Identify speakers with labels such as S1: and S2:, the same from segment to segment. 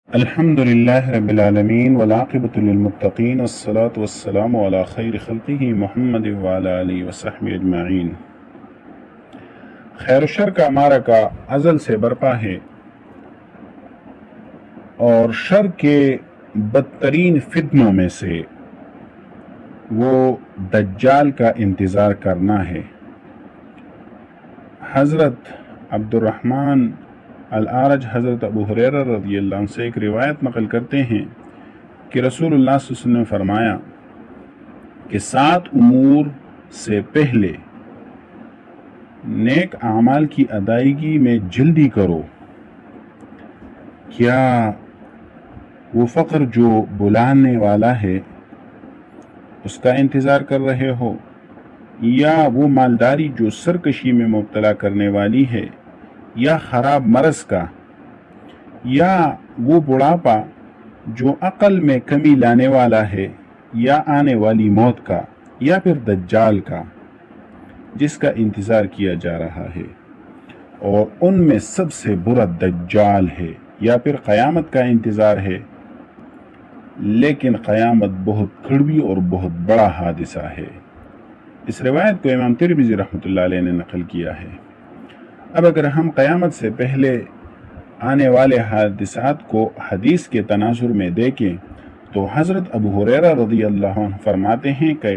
S1: الحمدللہ رب العالمین والعاقبۃ للمتقین والصلاة والسلام علی خیر خلقہ محمد وعلی آلہ وصحبہ اجمعین۔ خیر و شر کا معرکہ ازل سے برپا ہے اور شر کے بدترین فتنوں میں سے وہ دجال کا انتظار کرنا ہے۔ حضرت عبد الرحمن الاعرج حضرت ابو ہریرہ رضی اللہ عنہ سے ایک روایت نقل کرتے ہیں کہ رسول اللہ صلی اللہ علیہ وسلم نے فرمایا کہ 7 امور سے پہلے نیک اعمال کی ادائیگی میں جلدی کرو۔ کیا وہ فقر جو بلانے والا ہے اس کا انتظار کر رہے ہو، یا وہ مالداری جو سرکشی میں مبتلا کرنے والی ہے، یا خراب مرض کا، یا وہ بڑھاپا جو عقل میں کمی لانے والا ہے، یا آنے والی موت کا، یا پھر دجال کا جس کا انتظار کیا جا رہا ہے، اور ان میں سب سے برا دجال ہے، یا پھر قیامت کا انتظار ہے، لیکن قیامت بہت کڑوی اور بہت بڑا حادثہ ہے۔ اس روایت کو امام ترمذی رحمۃ اللہ علیہ نے نقل کیا ہے۔ اب اگر ہم قیامت سے پہلے آنے والے حادثات کو حدیث کے تناظر میں دیکھیں تو حضرت ابو ہریرہ رضی اللہ عنہ فرماتے ہیں کہ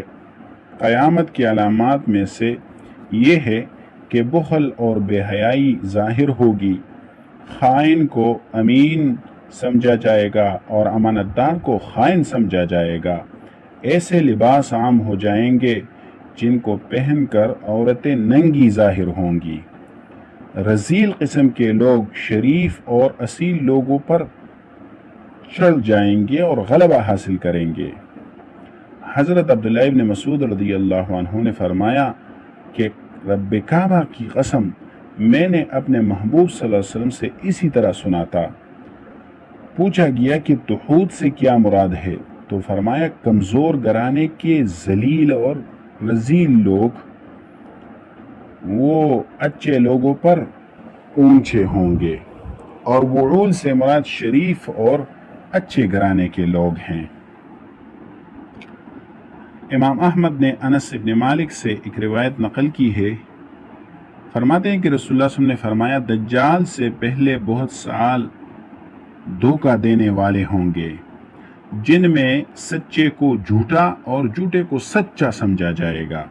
S1: قیامت کی علامات میں سے یہ ہے کہ بخل اور بے حیائی ظاہر ہوگی، خائن کو امین سمجھا جائے گا اور امانت دار کو خائن سمجھا جائے گا، ایسے لباس عام ہو جائیں گے جن کو پہن کر عورتیں ننگی ظاہر ہوں گی، رذیل قسم کے لوگ شریف اور اصیل لوگوں پر چڑھ جائیں گے اور غلبہ حاصل کریں گے۔ حضرت عبداللہ ابن مسعود رضی اللہ عنہ نے فرمایا کہ رب کعبہ کی قسم، میں نے اپنے محبوب صلی اللہ علیہ وسلم سے اسی طرح سنا تھا۔ پوچھا گیا کہ طاغوت سے کیا مراد ہے، تو فرمایا کمزور گھرانے کے ذلیل اور رذیل لوگ، وہ اچھے لوگوں پر اونچے ہوں گے، اور وعول سے مراد شریف اور اچھے گھرانے کے لوگ ہیں۔ امام احمد نے انس بن مالک سے ایک روایت نقل کی ہے، فرماتے ہیں کہ رسول اللہ صلی اللہ علیہ وسلم نے فرمایا دجال سے پہلے بہت سال دھوکہ دینے والے ہوں گے، جن میں سچے کو جھوٹا اور جھوٹے کو سچا سمجھا جائے گا،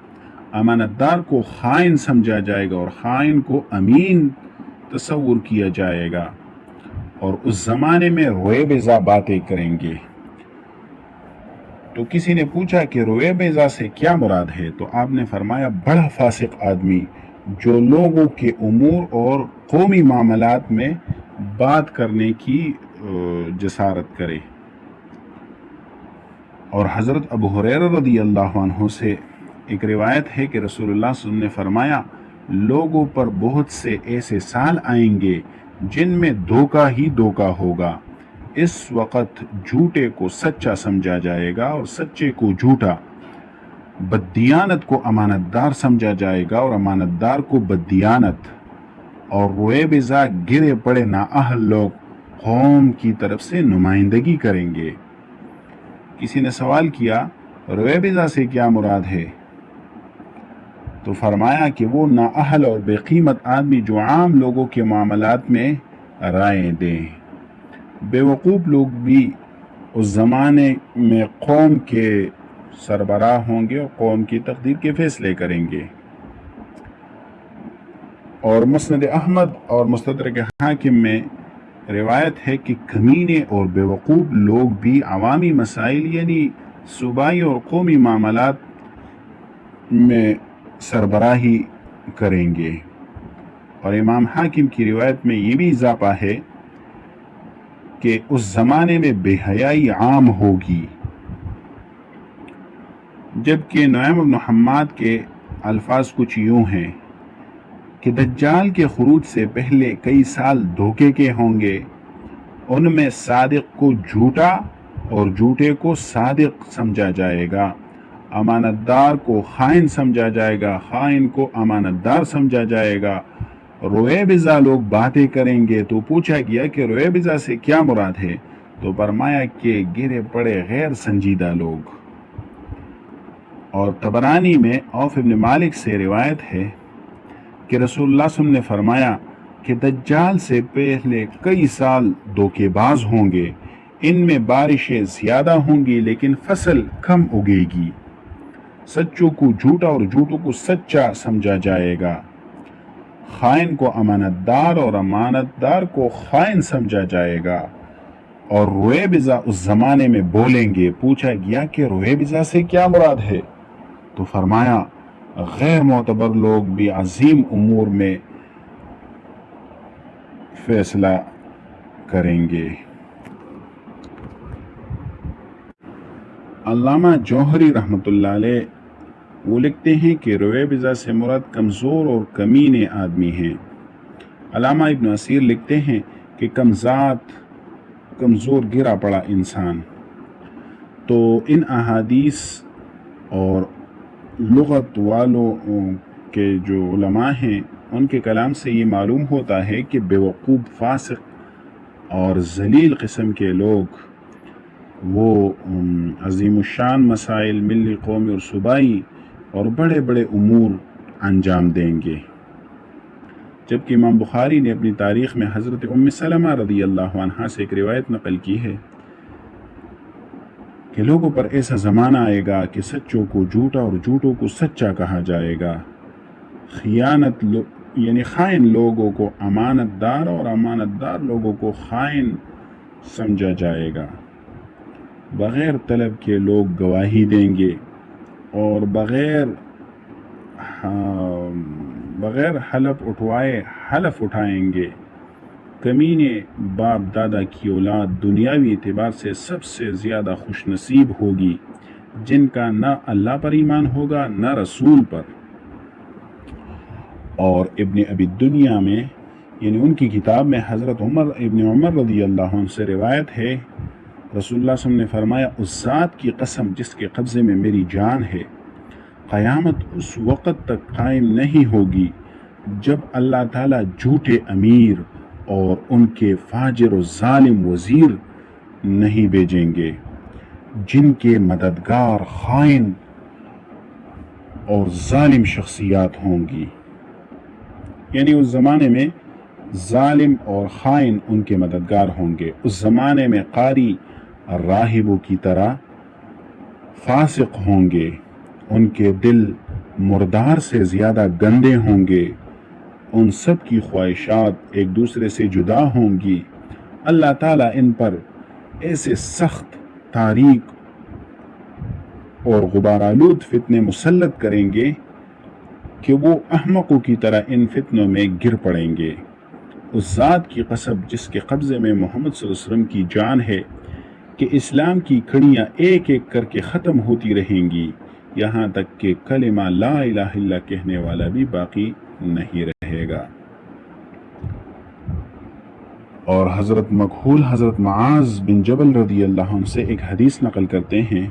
S1: امانت دار کو خائن سمجھا جائے گا اور خائن کو امین تصور کیا جائے گا، اور اس زمانے میں روئے بیزا باتیں کریں گے۔ تو کسی نے پوچھا کہ روئے بیزا سے کیا مراد ہے، تو آپ نے فرمایا بڑا فاسق آدمی جو لوگوں کے امور اور قومی معاملات میں بات کرنے کی جسارت کرے۔ اور حضرت ابو ہریرہ رضی اللہ عنہ سے ایک روایت ہے کہ رسول اللہ صلی اللہ علیہ وسلم نے فرمایا لوگوں پر بہت سے ایسے سال آئیں گے جن میں دھوکہ ہی دھوکہ ہوگا، اس وقت جھوٹے کو سچا سمجھا جائے گا اور سچے کو جھوٹا، بددیانت کو امانت دار سمجھا جائے گا اور امانت دار کو بددیانت، اور روئے بیزا گرے پڑے نااہل لوگ قوم کی طرف سے نمائندگی کریں گے۔ کسی نے سوال کیا روئے بیزا سے کیا مراد ہے، تو فرمایا کہ وہ نااہل اور بے قیمت آدمی جو عام لوگوں کے معاملات میں رائے دیں۔ بے وقوف لوگ بھی اس زمانے میں قوم کے سربراہ ہوں گے اور قوم کی تقدیر کے فیصلے کریں گے۔ اور مسند احمد اور مستدرک حاکم میں روایت ہے کہ کمینے اور بے وقوف لوگ بھی عوامی مسائل یعنی صوبائی اور قومی معاملات میں سربراہی کریں گے۔ اور امام حاکم کی روایت میں یہ بھی اضافہ ہے کہ اس زمانے میں بے حیائی عام ہوگی، جبکہ نعیم بن حماد کے الفاظ کچھ یوں ہیں کہ دجال کے خروج سے پہلے کئی سال دھوکے کے ہوں گے، ان میں صادق کو جھوٹا اور جھوٹے کو صادق سمجھا جائے گا، امانت دار کو خائن سمجھا جائے گا، خائن کو امانت دار سمجھا جائے گا، روئے بزا لوگ باتیں کریں گے۔ تو پوچھا گیا کہ روئے بزا سے کیا مراد ہے، تو فرمایا کہ گرے پڑے غیر سنجیدہ لوگ۔ اور طبرانی میں عوف ابن مالک سے روایت ہے کہ رسول اللہ صلی اللہ علیہ وسلم نے فرمایا کہ دجال سے پہلے کئی سال دھوکے باز ہوں گے، ان میں بارشیں زیادہ ہوں گی لیکن فصل کم اگے گی، سچوں کو جھوٹا اور جھوٹوں کو سچا سمجھا جائے گا، خائن کو امانت دار اور امانت دار کو خائن سمجھا جائے گا، اور روئے بزا اس زمانے میں بولیں گے۔ پوچھا گیا کہ روئے بزا سے کیا مراد ہے؟ تو فرمایا غیر معتبر لوگ بھی عظیم امور میں فیصلہ کریں گے۔ علامہ جوہری رحمۃ اللہ علیہ وہ لکھتے ہیں کہ روئے بزا سے مراد کمزور اور کمینے آدمی ہیں۔ علامہ ابن اسیر لکھتے ہیں کہ کمزور گرا پڑا انسان۔ تو ان احادیث اور لغت والوں کے جو علماء ہیں ان کے کلام سے یہ معلوم ہوتا ہے کہ بیوقوف، فاسق اور ذلیل قسم کے لوگ وہ عظیم الشان مسائل ملی، قومی اور صوبائی اور بڑے بڑے امور انجام دیں گے۔ جبکہ امام بخاری نے اپنی تاریخ میں حضرت ام سلمہ رضی اللہ عنہا سے ایک روایت نقل کی ہے کہ لوگوں پر ایسا زمانہ آئے گا کہ سچوں کو جھوٹا اور جھوٹوں کو سچا کہا جائے گا، یعنی خائن لوگوں کو امانت دار اور امانت دار لوگوں کو خائن سمجھا جائے گا، بغیر طلب کے لوگ گواہی دیں گے اور بغیر حلف اٹھوائے حلف اٹھائیں گے۔ کمینے باپ دادا کی اولاد دنیاوی اعتبار سے سب سے زیادہ خوش نصیب ہوگی، جن کا نہ اللہ پر ایمان ہوگا نہ رسول پر۔ اور ابن ابی دنیا میں یعنی ان کی کتاب میں حضرت ابن عمر رضی اللہ عنہ سے روایت ہے، رسول اللہ صلی اللہ علیہ وسلم نے فرمایا، اس ذات کی قسم جس کے قبضے میں میری جان ہے، قیامت اس وقت تک قائم نہیں ہوگی جب اللہ تعالیٰ جھوٹے امیر اور ان کے فاجر و ظالم وزیر نہیں بھیجیں گے، جن کے مددگار خائن اور ظالم شخصیات ہوں گی۔ یعنی اس زمانے میں ظالم اور خائن ان کے مددگار ہوں گے۔ اس زمانے میں قاری راہبوں کی طرح فاسق ہوں گے، ان کے دل مردار سے زیادہ گندے ہوں گے، ان سب کی خواہشات ایک دوسرے سے جدا ہوں گی۔ اللہ تعالیٰ ان پر ایسے سخت، تاریک اور غبارآلود فتنے مسلط کریں گے کہ وہ احمقوں کی طرح ان فتنوں میں گر پڑیں گے۔ اس ذات کی قسم جس کے قبضے میں محمد صلی اللہ علیہ وسلم کی جان ہے کہ اسلام کی کڑیاں ایک ایک کر کے ختم ہوتی رہیں گی، یہاں تک کہ کلمہ لا الہ الا کہنے والا بھی باقی نہیں رہے گا۔ اور حضرت مکحول حضرت معاذ بن جبل رضی اللہ عنہ سے ایک حدیث نقل کرتے ہیں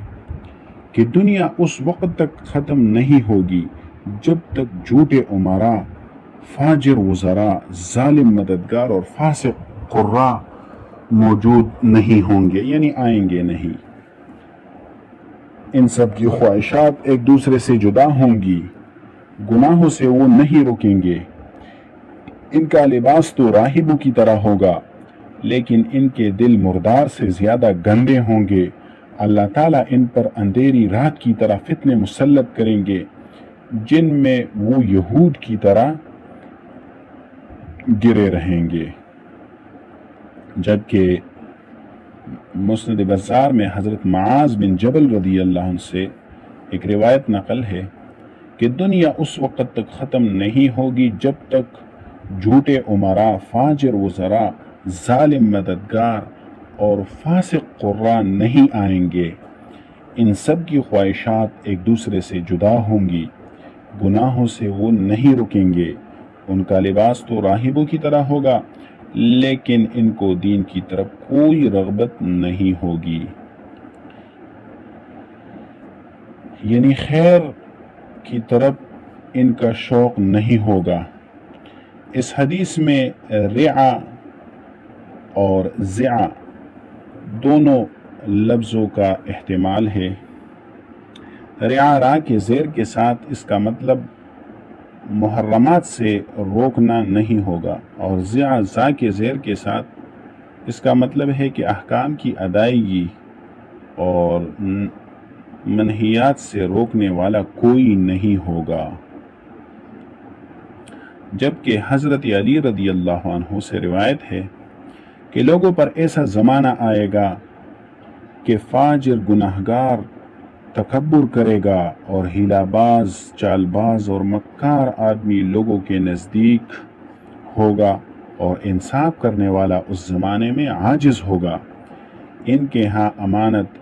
S1: کہ دنیا اس وقت تک ختم نہیں ہوگی جب تک جھوٹے امراء، فاجر وزراء، ظالم مددگار اور فاسق قراء موجود نہیں ہوں گے، یعنی آئیں گے نہیں۔ ان سب کی خواہشات ایک دوسرے سے جدا ہوں گی، گناہوں سے وہ نہیں رکیں گے۔ ان کا لباس تو راہبوں کی طرح ہوگا، لیکن ان کے دل مردار سے زیادہ گندے ہوں گے۔ اللہ تعالیٰ ان پر اندھیری رات کی طرح فتنے مسلط کریں گے، جن میں وہ یہود کی طرح گرے رہیں گے۔ جبکہ مسند بزار میں حضرت معاذ بن جبل رضی اللہ عنہ سے ایک روایت نقل ہے کہ دنیا اس وقت تک ختم نہیں ہوگی جب تک جھوٹے امراء، فاجر وزراء، ظالم مددگار اور فاسق قراء نہیں آئیں گے۔ ان سب کی خواہشات ایک دوسرے سے جدا ہوں گی، گناہوں سے وہ نہیں رکیں گے۔ ان کا لباس تو راہبوں کی طرح ہوگا، لیکن ان کو دین کی طرف کوئی رغبت نہیں ہوگی، یعنی خیر کی طرف ان کا شوق نہیں ہوگا۔ اس حدیث میں رعا اور زع دونوں لفظوں کا احتمال ہے۔ رعا را کے زیر کے ساتھ اس کا مطلب محرمات سے روکنا نہیں ہوگا، اور زا کے زیر کے ساتھ اس کا مطلب ہے کہ احکام کی ادائیگی اور منہیات سے روکنے والا کوئی نہیں ہوگا۔ جبکہ حضرت علی رضی اللہ عنہ سے روایت ہے کہ لوگوں پر ایسا زمانہ آئے گا کہ فاجر گناہگار تکبر کرے گا اور ہیلا باز، چال باز اور مکار آدمی لوگوں کے نزدیک ہوگا، اور انصاف کرنے والا اس زمانے میں عاجز ہوگا۔ ان کے ہاں امانت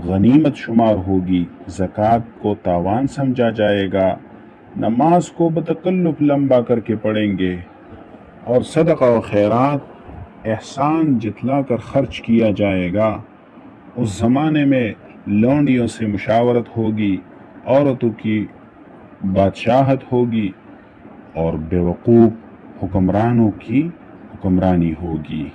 S1: غنیمت شمار ہوگی، زکوٰۃ کو تاوان سمجھا جائے گا، نماز کو بتکلف لمبا کر کے پڑھیں گے، اور صدقہ و خیرات احسان جتلا کر خرچ کیا جائے گا۔ اس زمانے میں لونڈیوں سے مشاورت ہوگی، عورتوں کی بادشاہت ہوگی، اور بیوقوف حکمرانوں کی حکمرانی ہوگی۔